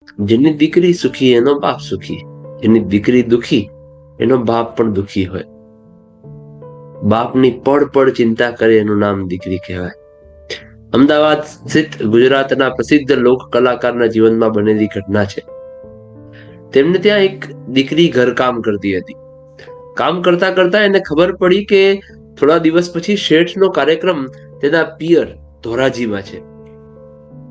જેની દીકરી સુખી એનો બાપ સુખી, જેની દીકરી દુખી એનો બાપ પણ દુખી હોય. બાપની પળ પળ ચિંતા કરે એનું નામ દીકરી કહેવાય. અમદાવાદ સ્થિત ગુજરાતના પ્રસિદ્ધ લોક કલાકારના જીવનમાં બનેલી ઘટના છે. તેમને ત્યાં એક દીકરી ઘરકામ કરતી હતી. કામ કરતા કરતા એને ખબર પડી કે થોડા દિવસ પછી શેઠનો કાર્યક્રમ તેના પિયર ધોરાજીમાં છે.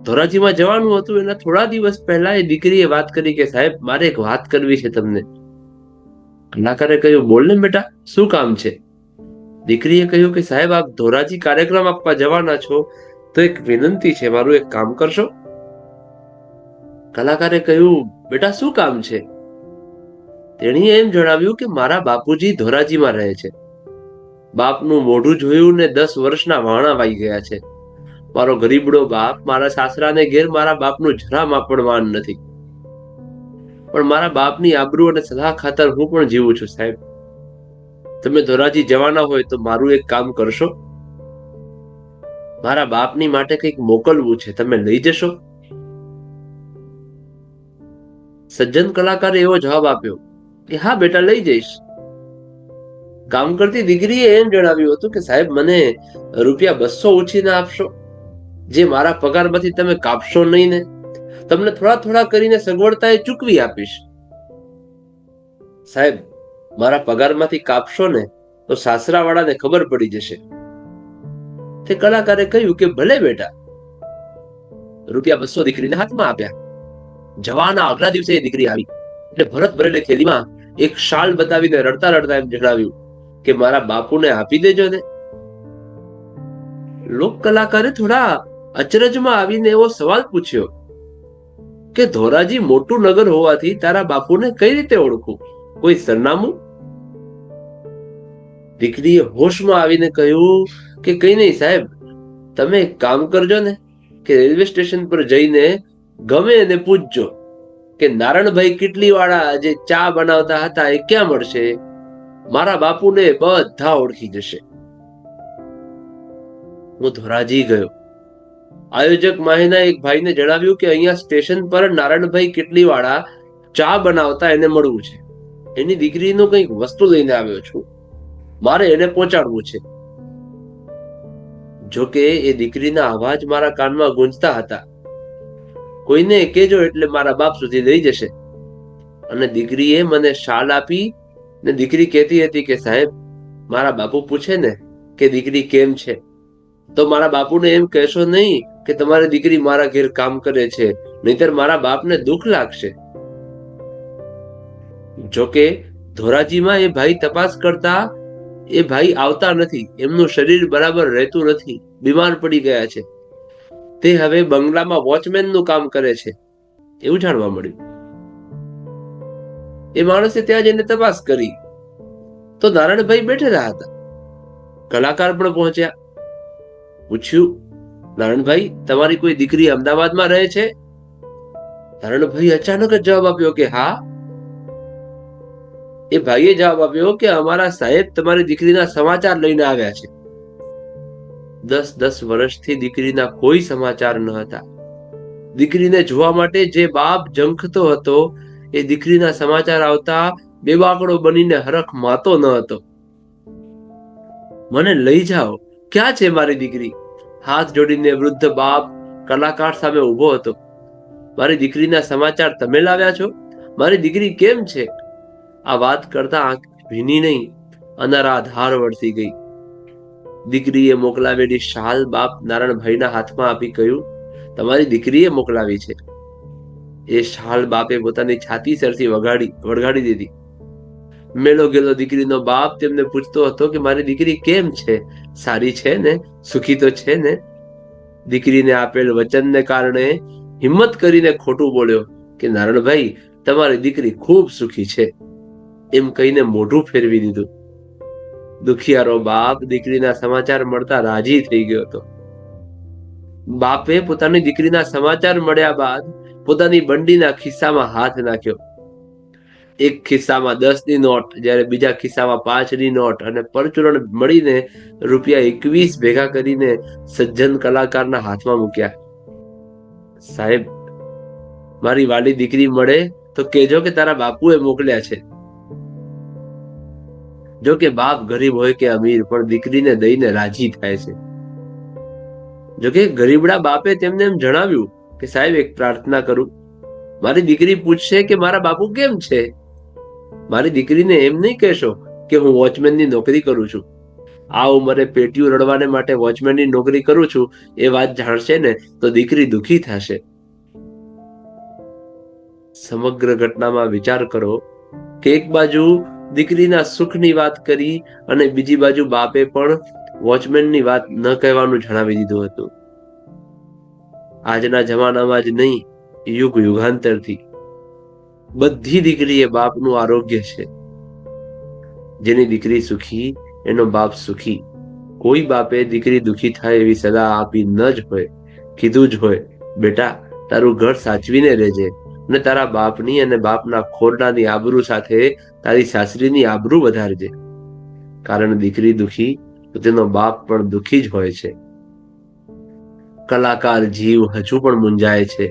ધોરાજીમાં જવાનું હતું. એના થોડા દિવસ પહેલા એ દીકરીએ વાત કરી કે સાહેબ મારે એક વાત કરવી છે તમને. કલાકારે કહ્યું બોલ ને બેટા, શું કામ છે? દીકરીએ કહ્યું કે સાહેબ આપ ધોરાજી કાર્યક્રમ આપવા જવાના છો તો એક વિનંતી છે, મારું એક કામ કરશો? કલાકારે કહ્યું બેટા શું કામ છે? તેણીએ એમ જણાવ્યું કે મારા બાપુજી ધોરાજીમાં રહે છે. બાપનું મોઢું જોયું ને 10 વર્ષના વાણા વાઈ ગયા છે. મારો ગરીબડો બાપ મારા સાસરાને ઘેર મારા બાપનું જરામાં પણ માન નથી. પણ મારા બાપની આબરૂ અને સલાહ ખાતર હું પણ જીવું છું સાહેબ. તમે ધોરાજી જવાના હોય તો મારું એક કામ કરશો? મારા બાપની માટે કંઈક મોકલવું છે, તમે લઈ જશો? સજ્જન કલાકારે એવો જવાબ આપ્યો કે હા બેટા લઈ જઈશ. કામ કરતી દીકરીએ એમ જણાવ્યું હતું કે સાહેબ મને ₹200 ઉછીને આપશો, જે મારા પગારમાંથી તમે કાપશો નહીં ને? તમને થોડા થોડા કરીને સગવડતાએ ચૂકવી આપીશ. સાહેબ મારા પગારમાંથી કાપશો ને તો સાસરાવાળાને ખબર પડી જશે. તે કલાકારે કહ્યું કે ભલે બેટા. ₹200 દીકરીને હાથમાં આપ્યા. જવાના આગલા દિવસે એ દીકરી આવી એટલે ભરત ભરેલી થેલીમાં એક શાલ બતાવીને રડતા રડતા એમ જણાવ્યું કે મારા બાપુને આપી દેજો ને. લોક કલાકારે થોડા અચરજમાં આવીને એવો સવાલ પૂછ્યો કે ધોરાજી મોટું નગર હોવાથી તારા બાપુને કઈ રીતે ઓળખું, કોઈ સરનામું? દીકરીએ હોશમાં આવીને કહ્યું કે કઈ નહીં સાહેબ, તમે એક કામ કરજો ને કે રેલવે સ્ટેશન પર જઈને ગમે એને પૂછજો કે નારણભાઈ કિટલીવાળા જે ચા બનાવતા હતા એ ક્યાં મળશે. મારા બાપુને બધા ઓળખી જશે. હું ધોરાજી ગયો. આયોજક માહીના એક ભાઈને જણાવ્યું કે અહીંયા સ્ટેશન પર નારણભાઈ કિટલીવાળા ચા બનાવતા એને મળવું છે. એની દીકરીનું કંઈક વસ્તુ લઈને આવ્યો છું, મારે એને પહોંચાડવું છે. જોકે એ દીકરીના અવાજ મારા કાનમાં ગુંજતા હતા. કોઈને કેજો એટલે મારા બાપ સુધી લઈ જશે. અને દીકરીએ મને શાલ આપી ને દીકરી કહેતી હતી કે સાહેબ મારા બાપુ પૂછે ને કે દીકરી કેમ છે તો મારા બાપુને એમ કહેશો નહીં કે તમારી દીકરી મારા ઘેર કામ કરે છે, નહીતર મારા બાપને દુઃખ લાગશે. જોકે ધોરાજીમાં એ ભાઈ તપાસ કરતા એ ભાઈ આવતા નથી. એમનું શરીર બરાબર રહેતું નથી, બીમાર પડી ગયા છે. તે હવે બંગલામાં વોચમેનનું કામ કરે છે એવું જાણવા મળ્યું. એ માણસે ત્યાં જઈને તપાસ કરી તો નારાયણભાઈ બેઠેલા હતા. કલાકાર પણ પહોંચ્યા. પૂછ્યું નારાયણભાઈ તમારી કોઈ દીકરી અમદાવાદમાં રહે છે? નારાયણભાઈ અચાનક જ જવાબ આપ્યો કે હા. એ ભાઈએ જવાબ આપ્યો કે અમારા સાહેબ તમારી દીકરીના સમાચાર લઈને આવ્યા છે. 10 વર્ષથી દીકરીના કોઈ સમાચાર ન હતા. દીકરીને જોવા માટે જે બાપ ઝંખતો હતો એ દીકરીના સમાચાર આવતા બેબાકડો બનીને હરખ માતો ન હતો. મને લઈ જાઓ, ક્યાં છે મારી દીકરી? હાથ જોડીને વૃદ્ધ બાપ કલાકાર સામે ઉભો હતો. મારી દીકરીના સમાચાર તમે લાવ્યા છો? મારી દીકરી કેમ છે? આ વાત કરતા આંખ ભીની નહીં, અનરાધાર વળતી ગઈ. દીકરીએ મોકલાવેલી શાલ બાપ નારાયણભાઈના હાથમાં આપી કહ્યું તમારી દીકરીએ મોકલાવી છે. એ શાલ બાપે પોતાની છાતી સરથી વળગાડી દીધી. મેલો ગેલો દીકરીનો બાપ તેમને પૂછતો હતો કે મારી દીકરી કેમ છે, સારી છે ને, સુખી તો છે ને? દીકરીને આપેલ વચનને કારણે હિંમત કરીને ખોટું બોલ્યો કે નારણભાઈ તમારી દીકરી ખૂબ સુખી છે એમ કહીને મોઢું ફેરવી દીધું. દુખિયારો બાપ દીકરીના સમાચાર મળતા રાજી થઈ ગયો હતો. બાપે પોતાની દીકરીના સમાચાર મળ્યા બાદ પોતાની બંડીના ખિસ્સામાં હાથ નાખ્યો. એક ખિસ્સામાં 10ની નોટ, જ્યારે બીજા ખિસ્સામાં 5ની નોટ અને પરચુરણ મળીને ₹21 ભેગા કરીને સજ્જન કલાકારના હાથમાં મૂક્યા. સાહેબ મારી વાલી દીકરી મળે તો કહેજો કે તારા બાપુએ મોકલ્યા છે. જો કે બાપ ગરીબ હોય કે અમીર પણ દીકરીને દઈને રાજી થાય છે. જો કે ગરીબડા બાપે તેમને એમ જણાવ્યું કે સાહેબ એક પ્રાર્થના કરું. મારી દીકરી પૂછશે કે મારા બાપુ કેમ છે. મારી દીકરીને એમ નહીં કહેશો કે હું વોચમેનની નોકરી કરું છું. આ ઉંમરે પેટીયું રડવાને માટે વોચમેનની નોકરી કરું છું એ વાત જાણશે ને તો દીકરી દુખી થશે. સમગ્ર ઘટનામાં વિચાર કરો કે એક બાજુ દીકરીના સુખની વાત કરી અને બીજી બાજુ બાપે પણ વોચમેનની વાત ન કહેવાનું જણાવી દીધું હતું. આજના જમાનામાં જ નહીં, યુગ યુગાંતરથી બધી દીકરી એ બાપનું આરોગ્ય છે. જેની દીકરી સુખી એનો બાપ સુખી. કોઈ બાપે દીકરી દુખી થાય એવી સલાહ આપી ન જ હોય. કીધું જ હોય બેટા તારું ઘર સાચવીને રહેજે અને તારા બાપની અને બાપના ખોરડાની આબરૂ સાથે તારી સાસરીની આબરૂ વધારજે. કારણ દીકરી દુખી તો તેનો બાપ પણ દુખી જ હોય છે. કલાકાર જીવ હજુ પણ મૂંઝાય છે.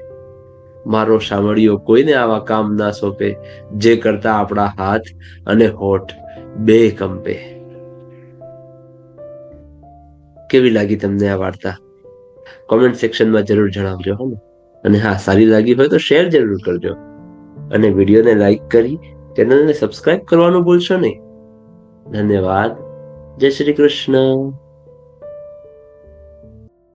મારો સાંભળ્યો કોઈને આવા કામ ના સોંપે જે કરતા આપણા હાથ અને હોઠ બે કંપે. કેવી લાગી તમને આ વાર્તા? કોમેન્ટ સેક્શનમાં જરૂર જણાવજો. હો ને? અને હા, સારી લાગી હોય તો શેર જરૂર કરજો અને વિડીયોને લાઈક કરી ચેનલને સબસ્ક્રાઇબ કરવાનું ભૂલશો નહીં. ધન્યવાદ. જય શ્રી કૃષ્ણ.